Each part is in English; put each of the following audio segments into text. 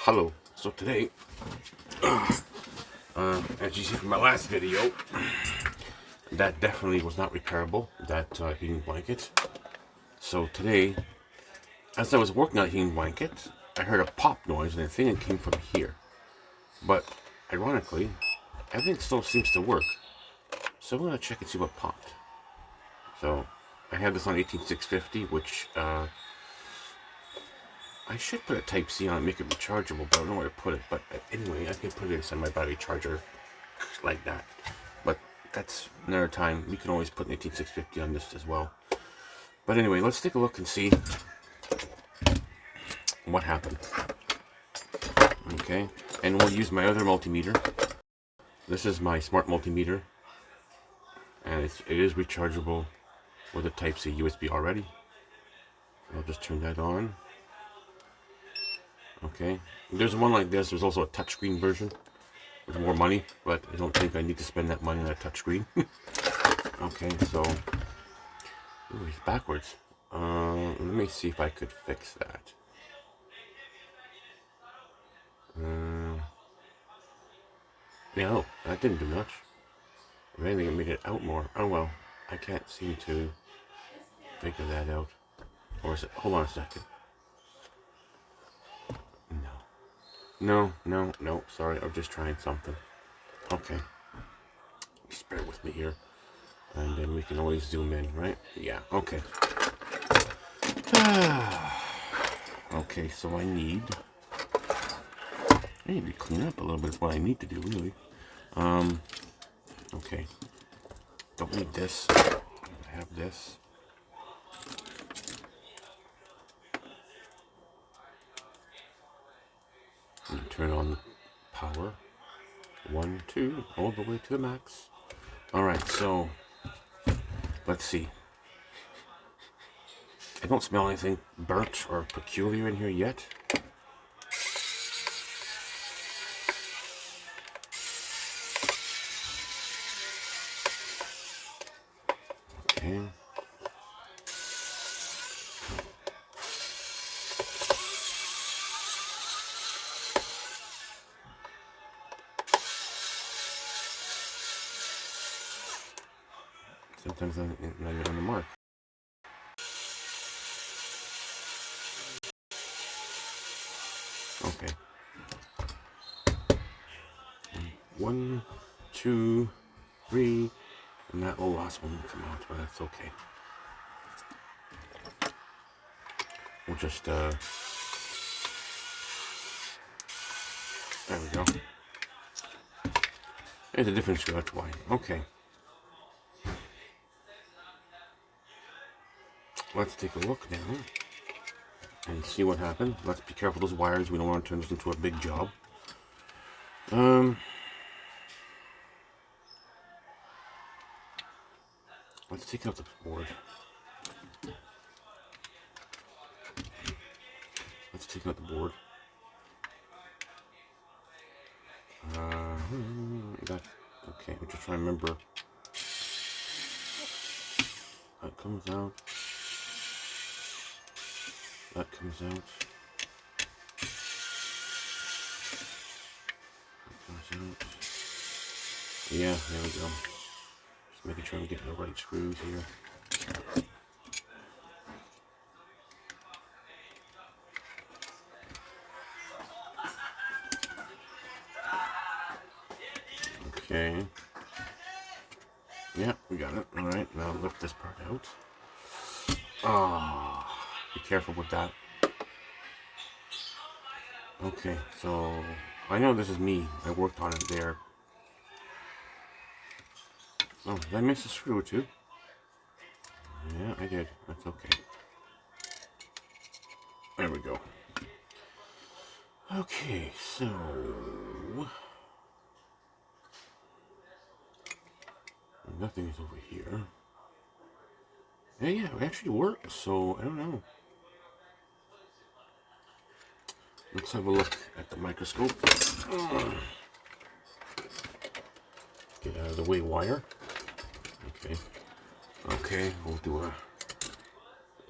Hello. So today, as you see from my last video, that definitely was not repairable, that heating blanket. So today, as I was working on the heating blanket, I heard a pop noise and I think it came from here. But ironically, everything still seems to work. So I'm going to check and see what popped. So I have this on 18650, which I should put a Type-C on it, make it rechargeable, but I don't know where to put it. But anyway, I can put it inside my battery charger like that. But that's another time. We can always put an 18650 on this as well. But anyway, let's take a look and see what happened. Okay, and we'll use my other multimeter. This is my smart multimeter, and it is rechargeable with a Type-C USB already. I'll just turn that on. Okay, there's one like this. There's also a touchscreen version with more money, but I don't think I need to spend that money on a touchscreen. Okay, so ooh, it's backwards. Let me see if I could fix that. Yeah, no, that didn't do much. If anything, it made it out more. Oh well, I can't seem to figure that out. Or is it? Hold on a second. No. Sorry, I'm just trying something. Okay. Just bear with me here. And then we can always zoom in, right? Yeah, okay. Okay, so I need to clean up a little bit is what I need to do, really. Okay. Don't need this. I have this. And turn on power. 1, 2, all the way to the max. Alright, so let's see. I don't smell anything burnt or peculiar in here yet. Okay. Sometimes I'm not even on the mark. Okay. 1, 2, 3, and that little last one will come out, but that's okay. We'll just, there we go. There's a different screw, that's why. Okay. Let's take a look now and see what happened. Let's be careful with those wires. We don't want to turn this into a big job. Let's take out the board. Let's take out the board. That's okay. We're just trying to remember. That comes out. That comes out. That comes out. Yeah, there we go. Just making sure I'm getting the right screws here. Okay. Yeah, we got it. Alright, now lift this part out. Be careful with that. Okay, so I know this is me. I worked on it there. Oh, did I miss a screw or two? Yeah, I did. That's okay. There we go. Okay, so nothing is over here. Yeah, it actually works, so I don't know. Let's have a look at the microscope. Get out of the way wire. Okay, we'll do a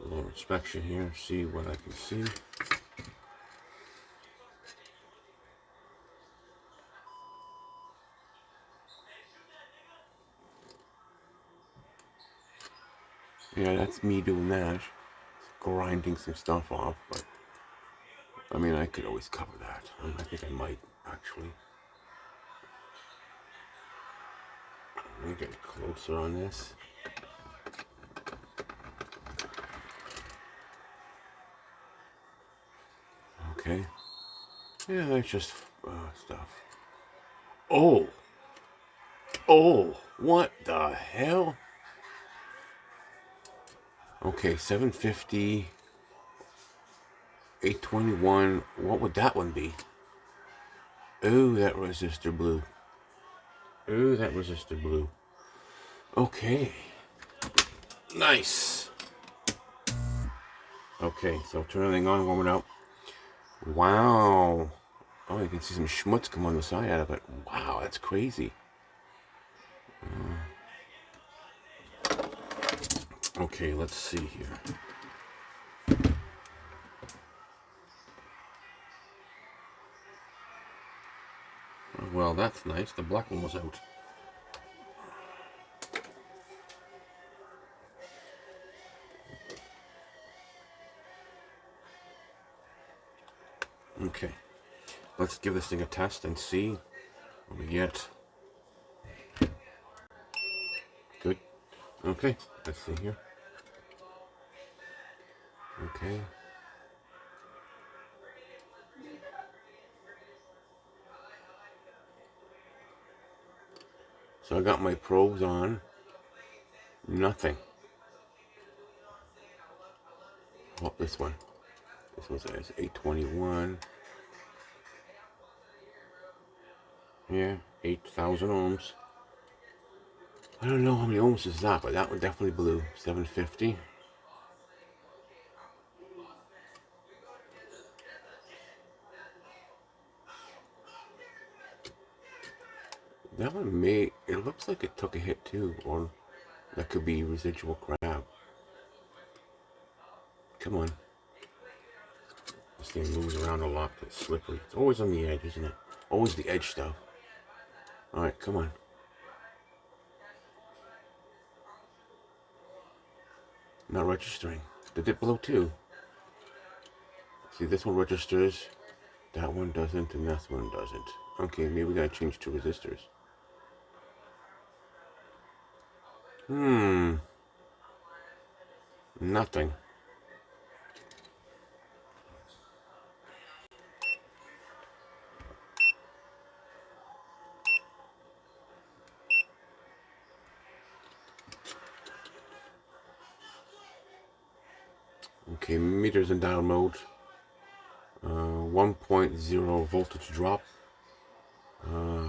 little inspection here, see what I can see. Yeah, that's me doing that. Grinding some stuff off, but I mean, I could always cover that. I think I might, actually. Let me get closer on this. Okay. Yeah, that's just stuff. Oh! Oh! What the hell? Okay, 750, 821. What would that one be? Oh, that resistor blew. Oh, that resistor blew. Okay. Nice. Okay, so turn everything on, warm it up. Wow. Oh, you can see some schmutz come on the side out of it. Wow, that's crazy. Okay, let's see here. Well, that's nice. The black one was out. Okay. Let's give this thing a test and see what we get. Good. Okay, let's see here. Okay. So I got my probes on. Nothing. Oh, this one. This one says 821. Yeah, 8,000 ohms. I don't know how many ohms is that, but that one definitely blew. 750. That one may, it looks like it took a hit too, or that could be residual crap. Come on. This thing moves around a lot, it's slippery. It's always on the edge, isn't it? Always the edge stuff. Alright, come on. Not registering. Did it blow too? See, this one registers, that one doesn't, and that one doesn't. Okay, maybe we gotta change two resistors. Nothing. Okay, meters in dial mode. 1.0 voltage drop.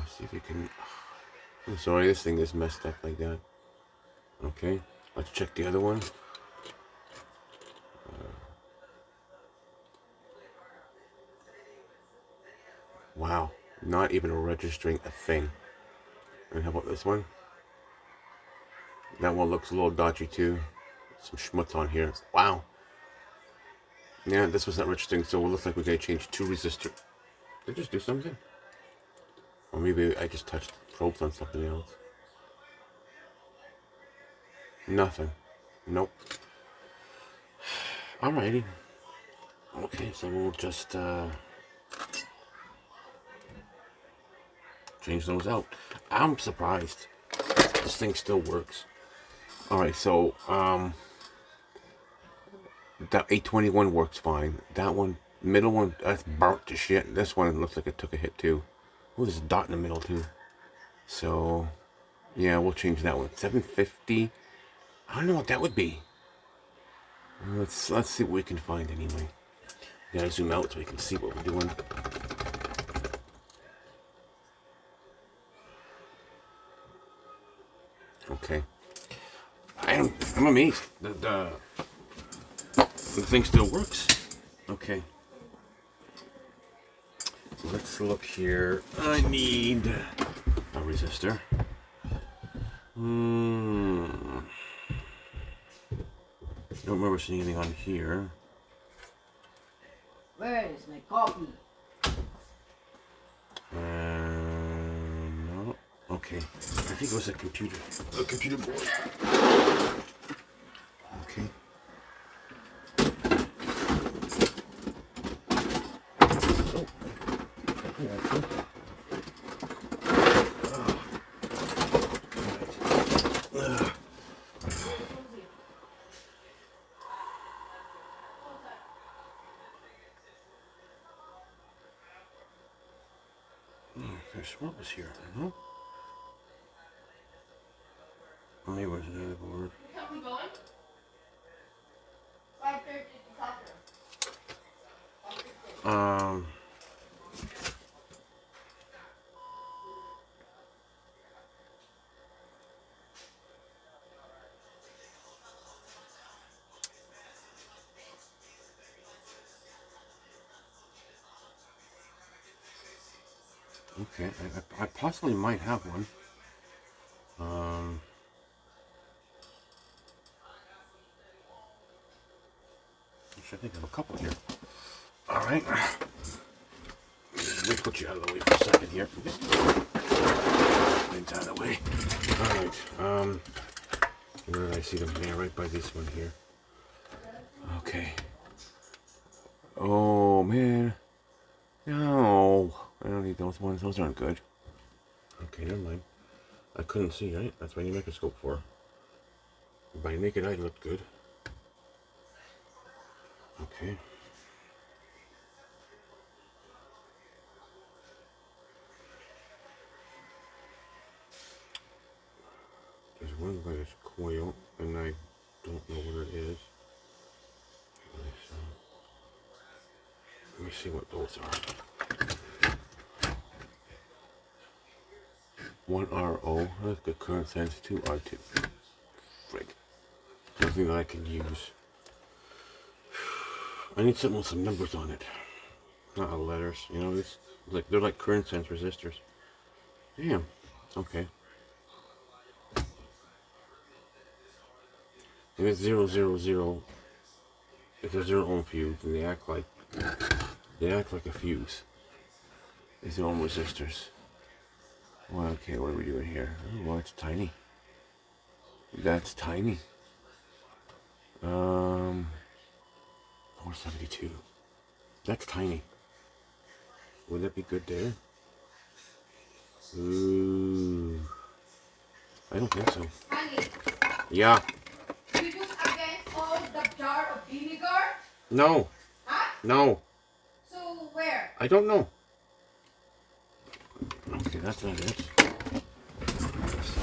See if you can. I'm sorry, this thing is messed up like that. Okay, let's check the other one. Wow, not even registering a thing. And how about this one? That one looks a little dodgy too. Some schmutz on here. Wow. Yeah, this was not registering, so it looks like we gotta change two resistors. Did I just do something? Or maybe I just touched probes on something else. Nothing. Nope. Alrighty. Okay, so we'll just change those out. I'm surprised this thing still works. Alright, so that 821 works fine. That one, middle one, that's burnt to shit. This one looks like it took a hit too. Oh, there's a dot in the middle too. So yeah, we'll change that one. 750. I don't know what that would be. Let's see what we can find anyway. Gotta zoom out so we can see what we're doing. Okay. I'm amazed that the thing still works. Okay. So let's look here. I need a resistor. Don't remember seeing anything on here. Where is my coffee? No. Okay. I think it was a computer board. Okay. What was here? No? Maybe it was another board. What time we going? 5:30 soccer. Okay, I possibly might have one. I think I have a couple here. All right. Let me put you out of the way for a second here. It's out of the way. All right. Where did I see them? Yeah, right by this one here. Okay. Oh man. No, I don't need those ones. Those aren't good. Okay, never mind. I couldn't see, right? That's what you need a microscope for. By naked eye, it looked good. Okay. There's one by this coil, and I don't know what it is. Let me see what those are. 1 RO, that's the current sense, 2 R2. Frig. Something that I can use. I need something with some numbers on it. Not letters, you know, it's like they're like current sense resistors. Damn. Okay. If it's 000, it's a 0 ohm fuse, and they act like a fuse. These ohm resistors. Well, okay, what are we doing here? Oh, well, it's tiny. That's tiny. 472. That's tiny. Would that be good there? Ooh. I don't think so. Honey. Yeah. You use again all the jar of vinegar? No. Huh? No. So where? I don't know. Okay, that's not it. So.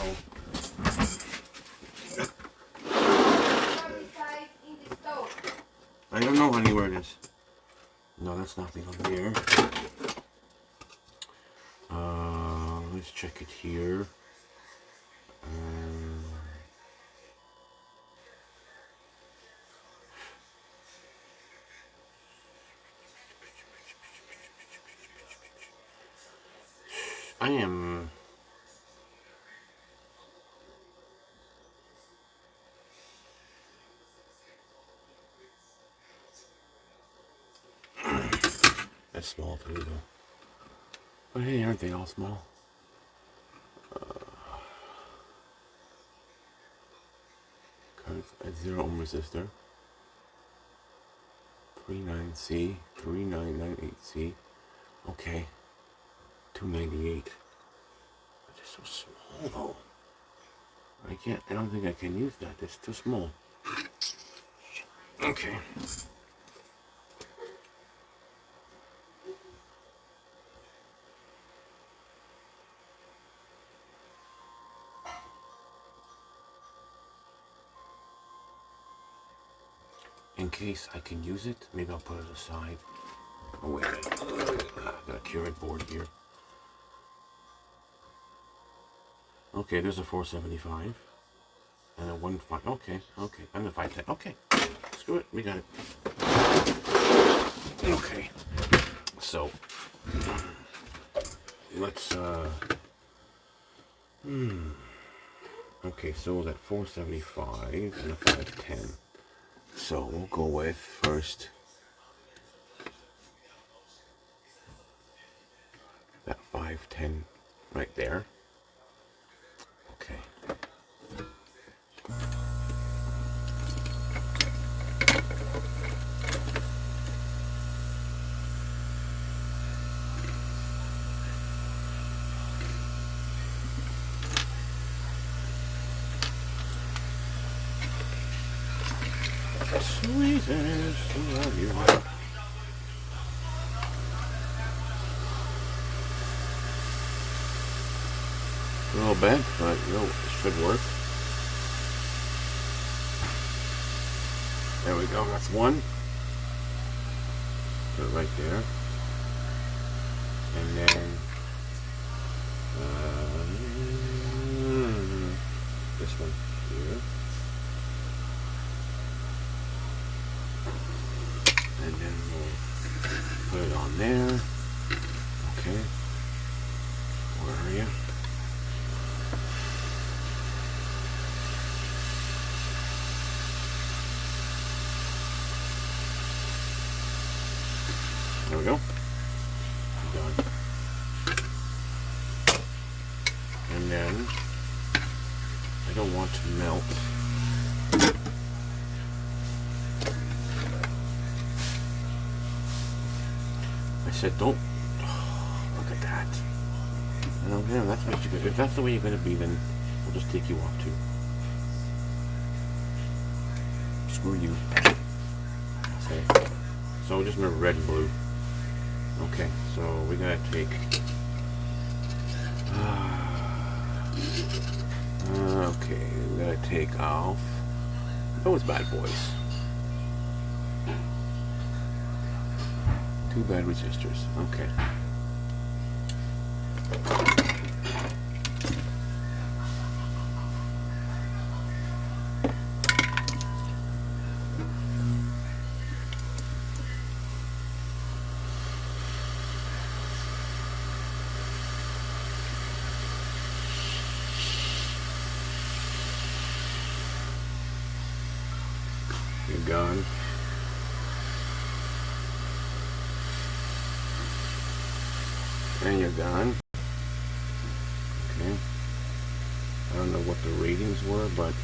In the stove. I don't know, honey, where it is. No, that's nothing on there. Let's check it here. I am. That's small too, though. But hey, aren't they all small? A 0 ohm resistor. 39C, 3998C. Okay. 298. But they're so small though. I don't think I can use that. It's too small. Okay. In case I can use it, maybe I'll put it aside. Oh wait, I got a current board here. Okay, there's a 475 and a 1.5. Okay, and a 510. Okay, screw it, we got it. Okay, so let's okay, so that 475 and a 510. So we'll go with first that 510 right there. Okay. Tweezers, who are you? A little bent, but you know, it should work. There we go, that's one. Put it right there. And then this one here. And then we'll put it on there. Okay. Where are you? There we go. Done. And then I don't want to melt. I said don't. Oh, look at that. And again, that's what you could. If that's the way you're going to be, then we'll just take you off too. Screw you. Okay. So just remember red and blue. Okay, so we're gonna take. Okay, we're gonna take off those bad boys. 2 bad resistors. Okay. You're gone. And you're gone. Okay. I don't know what the ratings were, but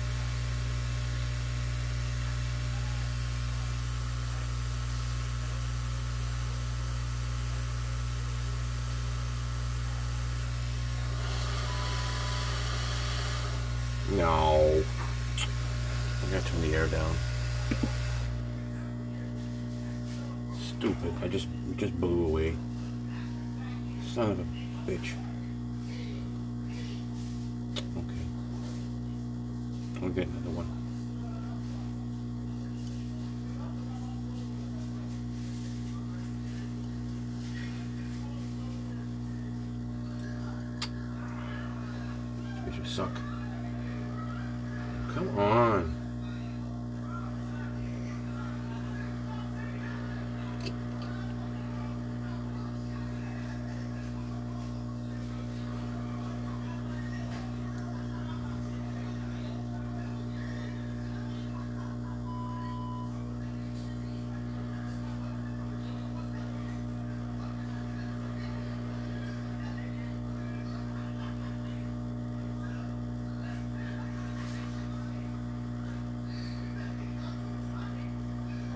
no. I gotta turn the air down. Stupid. I just blew away. Son of a bitch. Okay. I'll get another one. These suck. Come on.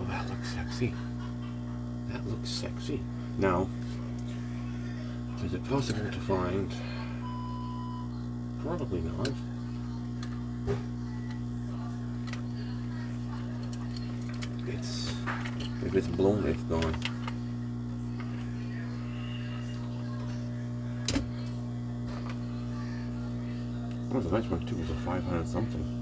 That looks sexy. That looks sexy. Now, is it possible to find? Probably not. If it's blown, it's gone. Oh, the next one too was a 500 something.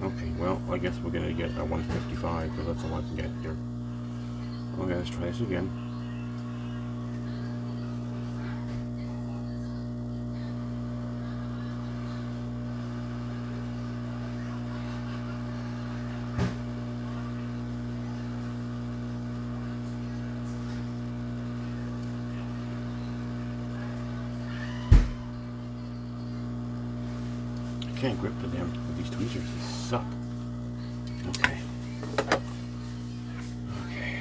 Okay, well, I guess we're gonna get a 155 because that's all I can get here. Okay, let's try this again. I can't grip the damn with these tweezers. They suck. Okay. Okay.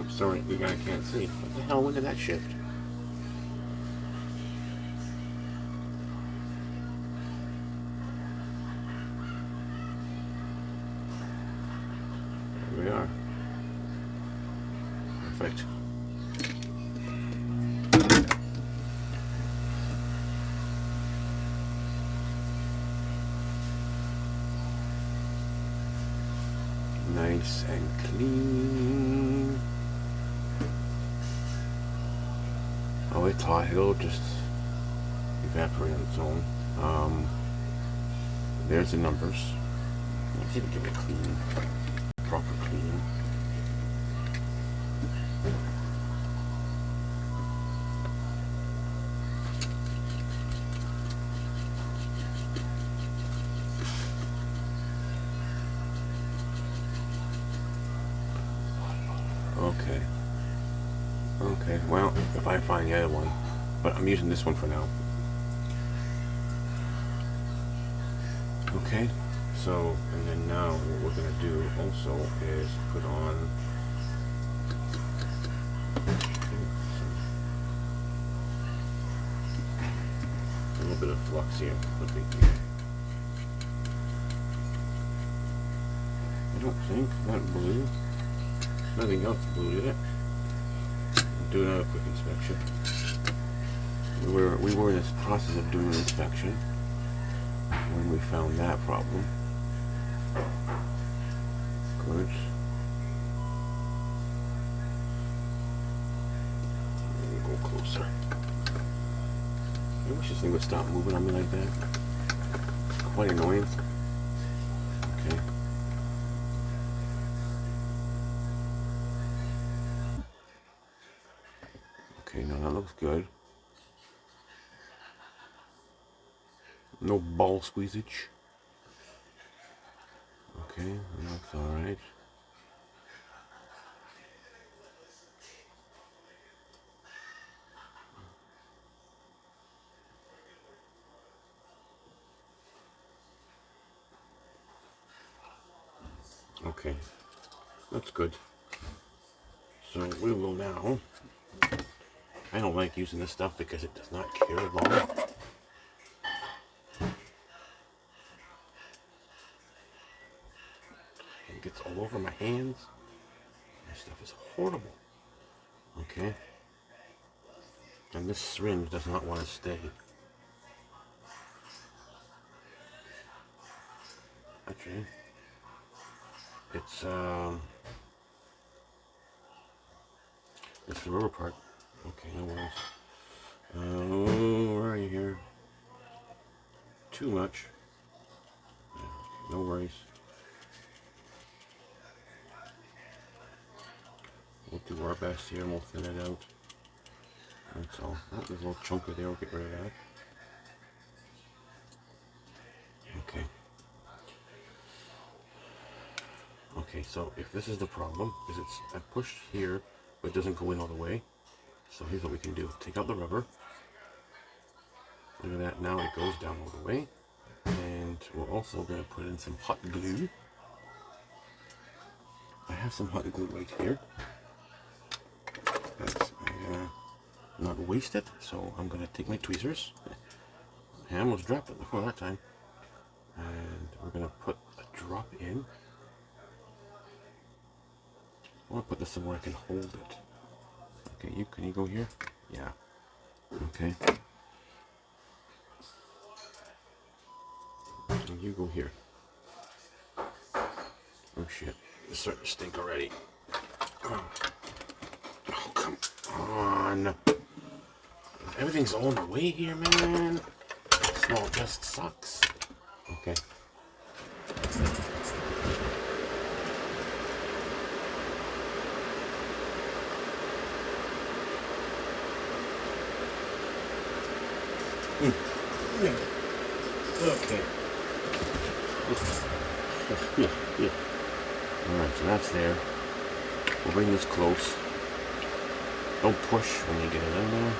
Oops, sorry, the guy can't see. What the hell? When did that shift? Perfect. Nice and clean. Oh, it's hot. It'll just evaporate on its own. There's the numbers. Let's give it a clean, proper clean. Okay, well, if I find the other one, but I'm using this one for now. Okay, so, and then now what we're going to do also is put on a little bit of flux here. I don't think that blew. Nothing else blew, did it? Do another quick inspection. We were in this process of doing an inspection when we found that problem. Good. Go closer. I wish this thing would stop moving on me like that. It's quite annoying. Okay. Okay, now that looks good. No ball squeezage. Okay, that looks alright. Okay, that's good. So we will now, I don't like using this stuff because it does not cure long. It gets all over my hands. This stuff is horrible. Okay. And this syringe does not want to stay. Actually, it's the rubber part. Okay, no worries. Where are you here? Too much. No worries. We'll do our best here and we'll thin it out. That's all. Oh, there's a little chunker there. We'll get rid of that. Okay. Okay, so if this is the problem, is I pushed here, but it doesn't go in all the way. So here's what we can do. Take out the rubber. Look at that. Now it goes down all the way. And we're also going to put in some hot glue. I have some hot glue right here. I'm not waste it, so I'm going to take my tweezers. I almost dropped it before that time. And we're going to put a drop in. I want to put this somewhere I can hold it. Okay, can you go here? Yeah. Okay. And you go here. Oh shit, it's starting to stink already. Oh, come on. Everything's all in the way here, man. This smell just sucks. Okay. Okay. Yeah. Alright, so that's there. We'll bring this close. Don't push when you get it in there.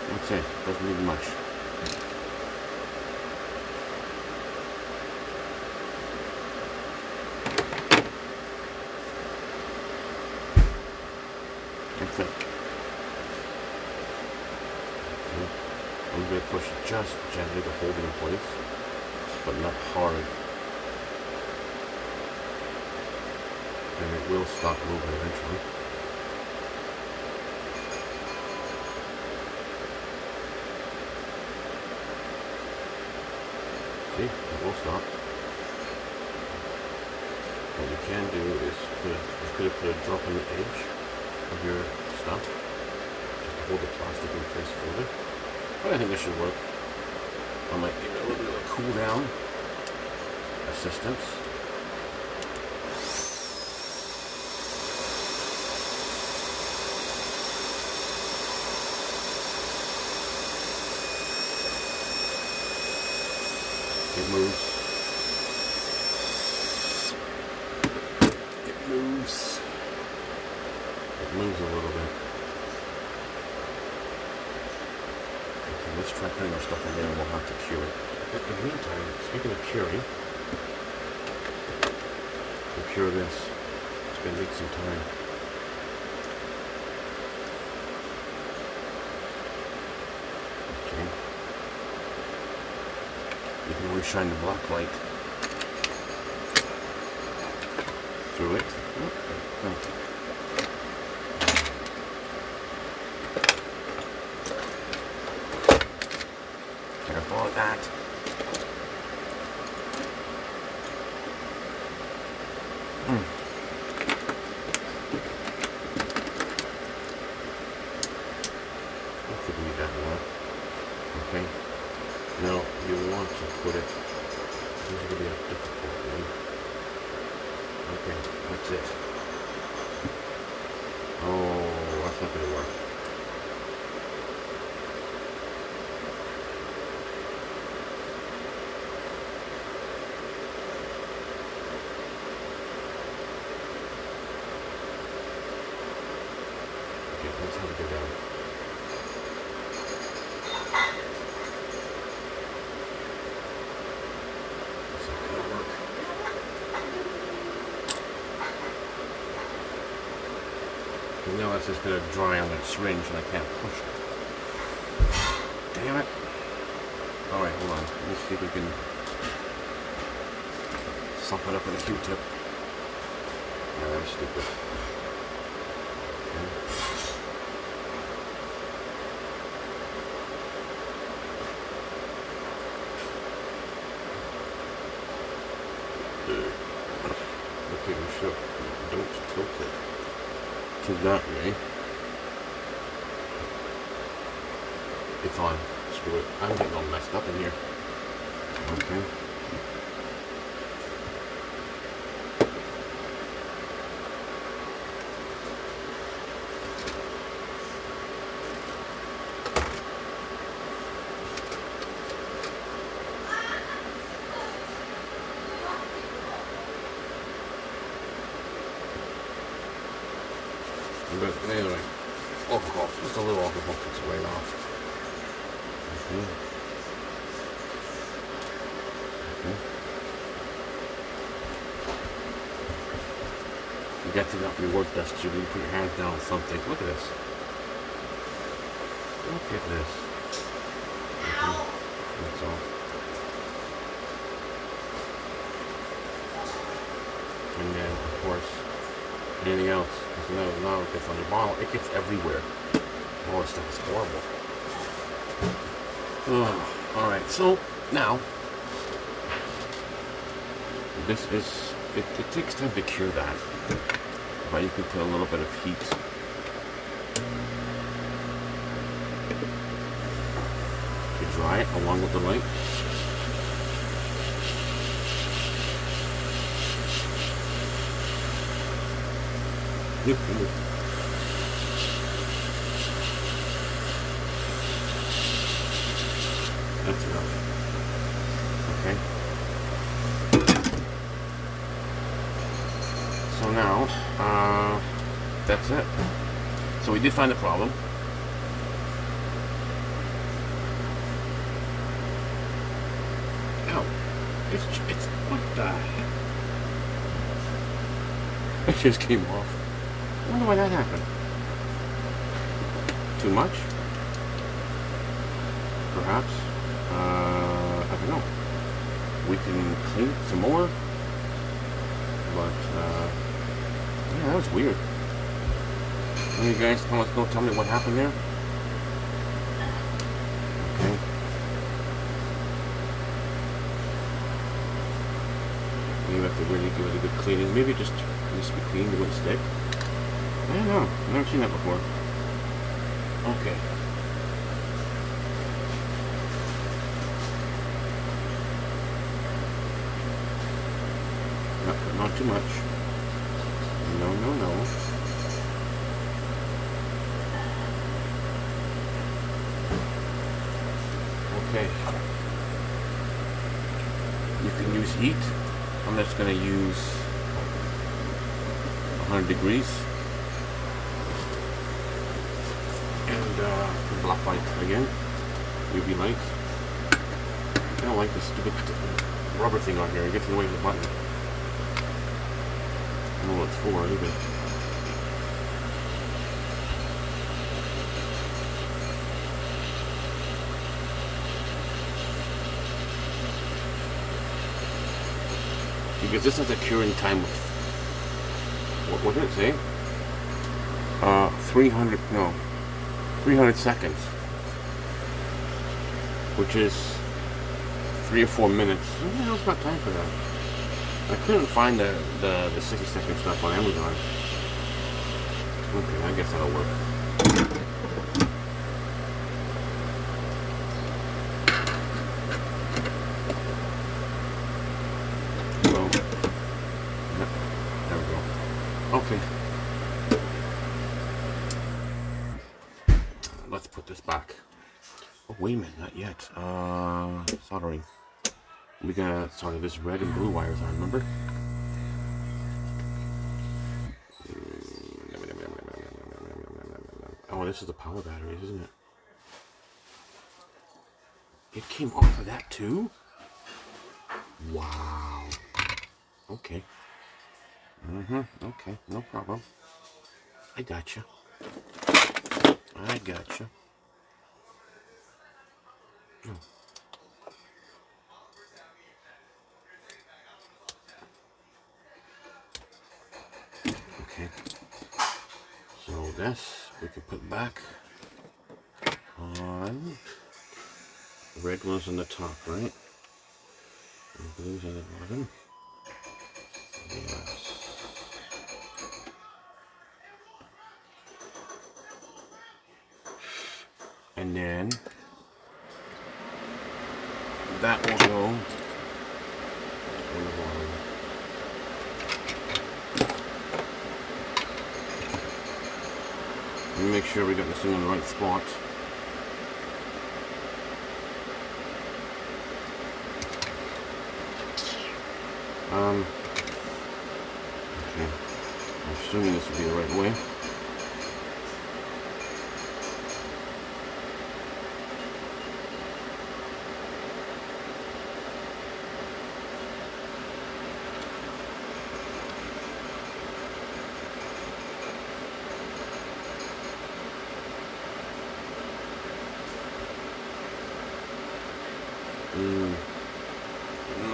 That's it. Doesn't need much. That's it. I'm going to push just gently to hold it in place, but not hard. And it will stop moving eventually. See, it will stop. What you can do is put a drop on the edge of your stuff, just to hold the plastic in place further. But I think this should work. I might give it a little bit of a cool down assistance. It moves. It moves. It moves a little bit. Okay, let's try putting our stuff in there and we'll have to cure it. In the meantime, speaking of curing, we'll cure this. It's going to take some time. Okay. You can always shine the black light through it. Okay. Careful of that. That could be that more. Okay. Now you want to put it. This is going to be a difficult one. Okay, that's it. Oh, that's not going to work. Okay, let's have it go down. Now it's just going to dry on that syringe and I can't push it. Damn it. Alright, hold on. Let me see if we can sop it up with a Q-tip. Yeah, that was stupid. Okay, we should. Don't tilt it to that way. It's on. Screw it. I'm getting all messed up in here. Okay. But anyway, alcohol, just a little alcohol takes it right off. Okay. You get to that your work desk, you can put your hands down on something. Look at this. Look at this. Okay. That's all. And then, of course, anything else. Now it gets on your bottle. It gets everywhere. Oh, this stuff is horrible. Oh, alright, so now this is it takes time to cure that. But you can put a little bit of heat to dry it along with the light. That's enough. Okay. So now, that's it. So we did find the problem. Ow. It's what the heck? It just came off. I wonder why that happened. Too much? perhaps. I don't know. We can clean it some more. But, yeah, that was weird. Any of you guys tell me what happened there? Okay. You have to really give it a good cleaning. Maybe it just needs to be cleaned, it wouldn't stick. I don't know. I've never seen that before. Okay. Not too much. No, no, no. Okay. You can use heat. I'm just going to use 100 degrees. And black light again. UV light. I don't like this stupid rubber thing on here. It gets in the way of the button. I don't know what it's for either. Because this has a curing time of, what did it say? 300 seconds, which is 3 or 4 minutes. Yeah, it's got time for that. I couldn't find the 60-second stuff on Amazon. Okay, I guess that'll work. Okay. Let's put this back. Oh, wait a minute, not yet. Soldering. We gotta solder this red and blue wires on, remember? Oh, this is the power batteries, isn't it? It came off of that too? Wow. Okay. Okay, no problem. I gotcha. I gotcha. Oh. Okay. So this we can put back on. The red one's on the top, right? And blue's on the bottom. Yes. And then that will go on the bottom. Let me make sure we got this thing in the right spot. Okay. I'm assuming this will be the right way.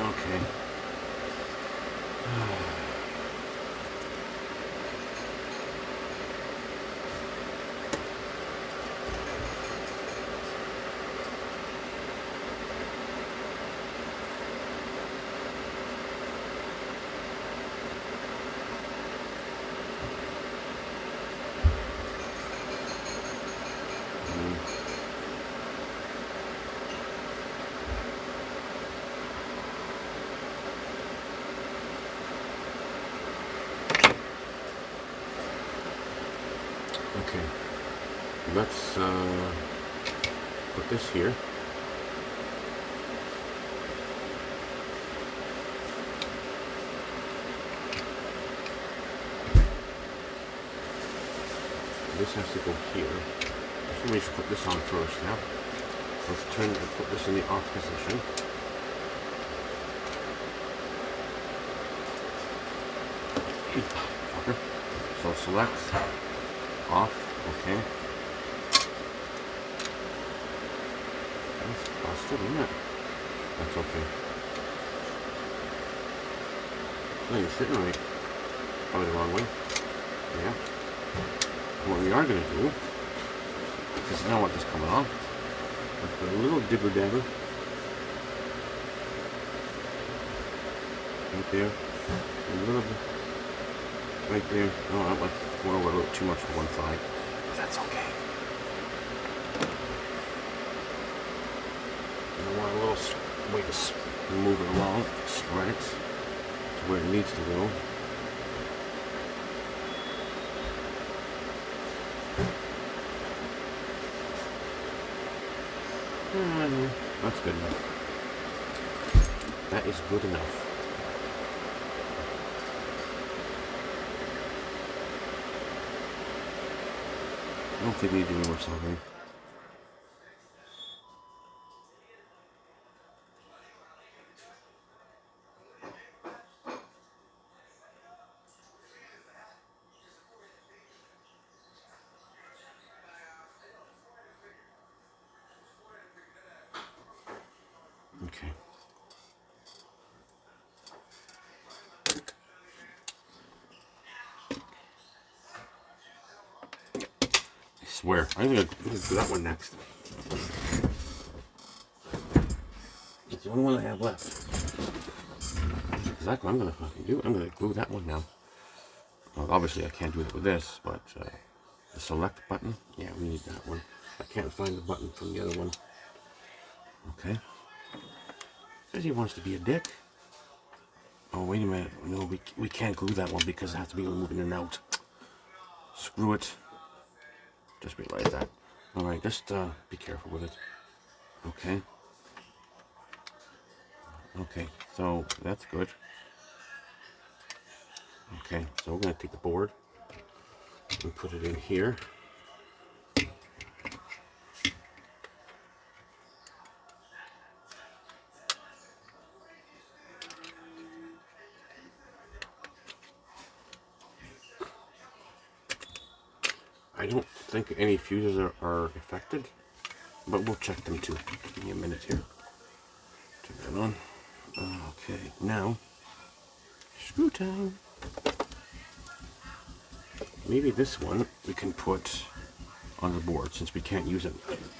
Okay. Okay, let's put this here. This has to go here. So we should put this on first now. Let's turn and put this in the off position. Fucker. So select off, okay. That's busted, isn't it? That's okay. I think it's sitting right. Probably the wrong way. Yeah. What we are going to do, because I don't want this coming off, let's put a little dibber dabber right there. A little bit right there. Oh, that went over a little too much to one side. But that's okay. And I want a little way to move it along, spread it to where it needs to go. That's good enough. That is good enough. I don't think we need to do any more soldering. Okay. I swear, I'm gonna do that one next. It's the only one I have left. Exactly what I'm gonna fucking do. I'm gonna glue that one now. Well, obviously I can't do it with this, but the select button, yeah, we need that one. I can't find the button from the other one. Okay. Says he wants to be a dick. Oh, wait a minute. No, we can't glue that one because it has to be moving in and out. Screw it. Just realize that. Alright, just be careful with it. Okay. Okay, so that's good. Okay, so we're going to take the board and put it in here. I don't think any fuses are affected, but we'll check them too. Give me a minute here. Turn that on. Okay, now, screw time. Maybe this one we can put on the board since we can't use it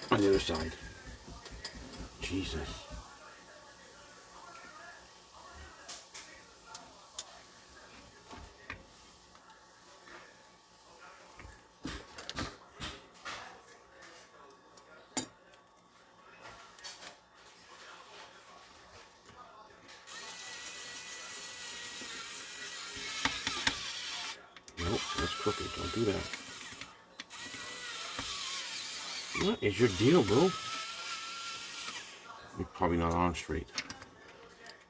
on the other side. Jesus. Nope, that's crooked. Don't do that. What is your deal, bro? You're probably not on straight.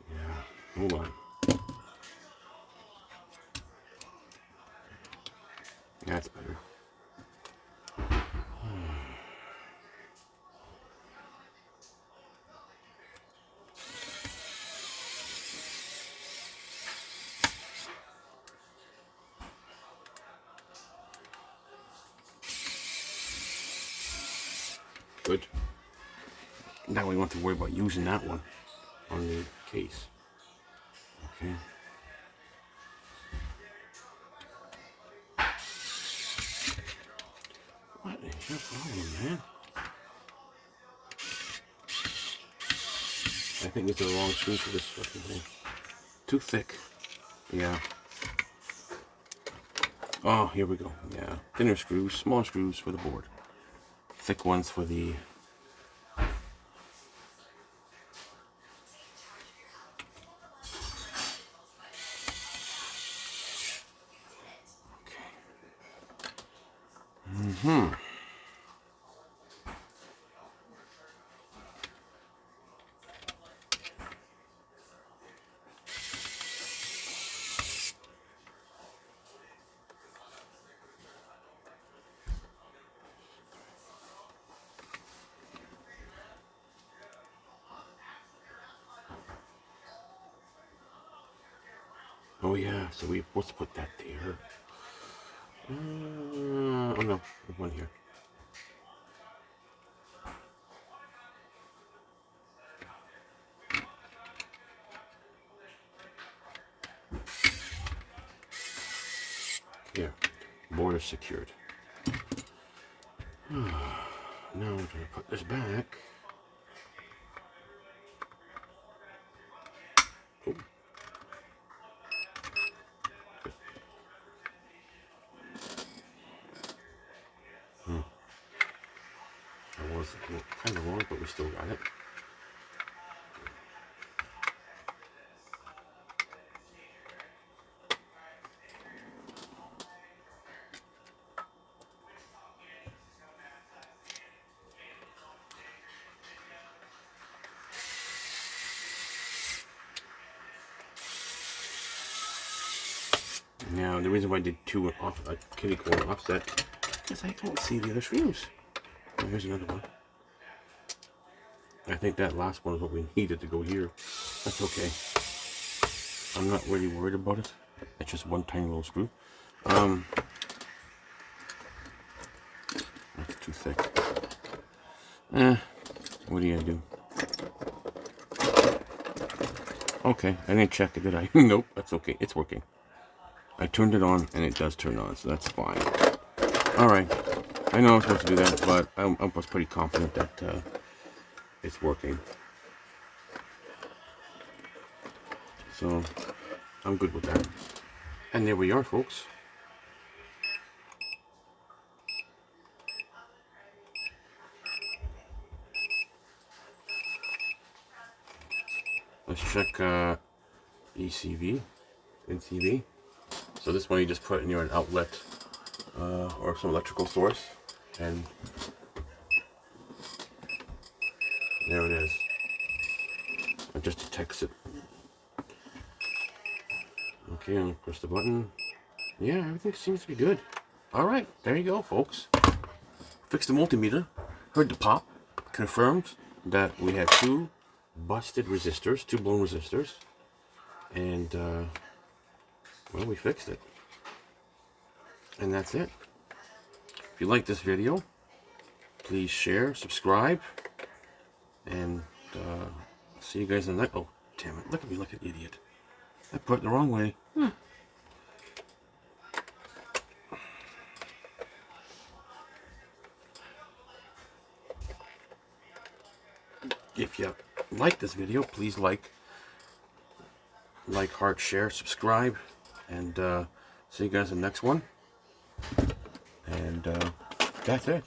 Yeah, hold on. That's better. Good. Now we want to worry about using that one on the case. Okay. What is your problem, man? I think it's the wrong screws for this fucking thing. Too thick. Yeah. Oh, here we go. Yeah. Thinner screws, small screws for the board. Thick ones for the... Okay. Mm-hmm. Oh yeah, so let's put that there. Oh no, there's one here. secured. Now I'm going to put this back. Oh. That was kind of long, but we still got it. Now, the reason why I did two off a kitty corner offset is I don't see the other screws. Oh, here's another one. I think that last one is what we needed to go here. That's okay. I'm not really worried about it. It's just one tiny little screw. That's too thick. What are you gonna do? Okay, I didn't check it, did I? Nope, that's okay. It's working. I turned it on, and it does turn on, so that's fine. Alright. I know I'm supposed to do that, but I was pretty confident that it's working. So, I'm good with that. And there we are, folks. Let's check ECV, NCV. So this one you just put in your outlet or some electrical source, and there it is. It just detects it. Okay, and push the button. Yeah, everything seems to be good. All right, there you go, folks. Fixed the multimeter, heard the pop, confirmed that we had two busted resistors, two blown resistors, and well, we fixed it. And that's it. If you like this video, please share, subscribe, and see you guys in the next. Oh, damn it! Look at me like an idiot. I put it the wrong way. If you like this video, please like, heart, share, subscribe, and see you guys in the next one. And that's it.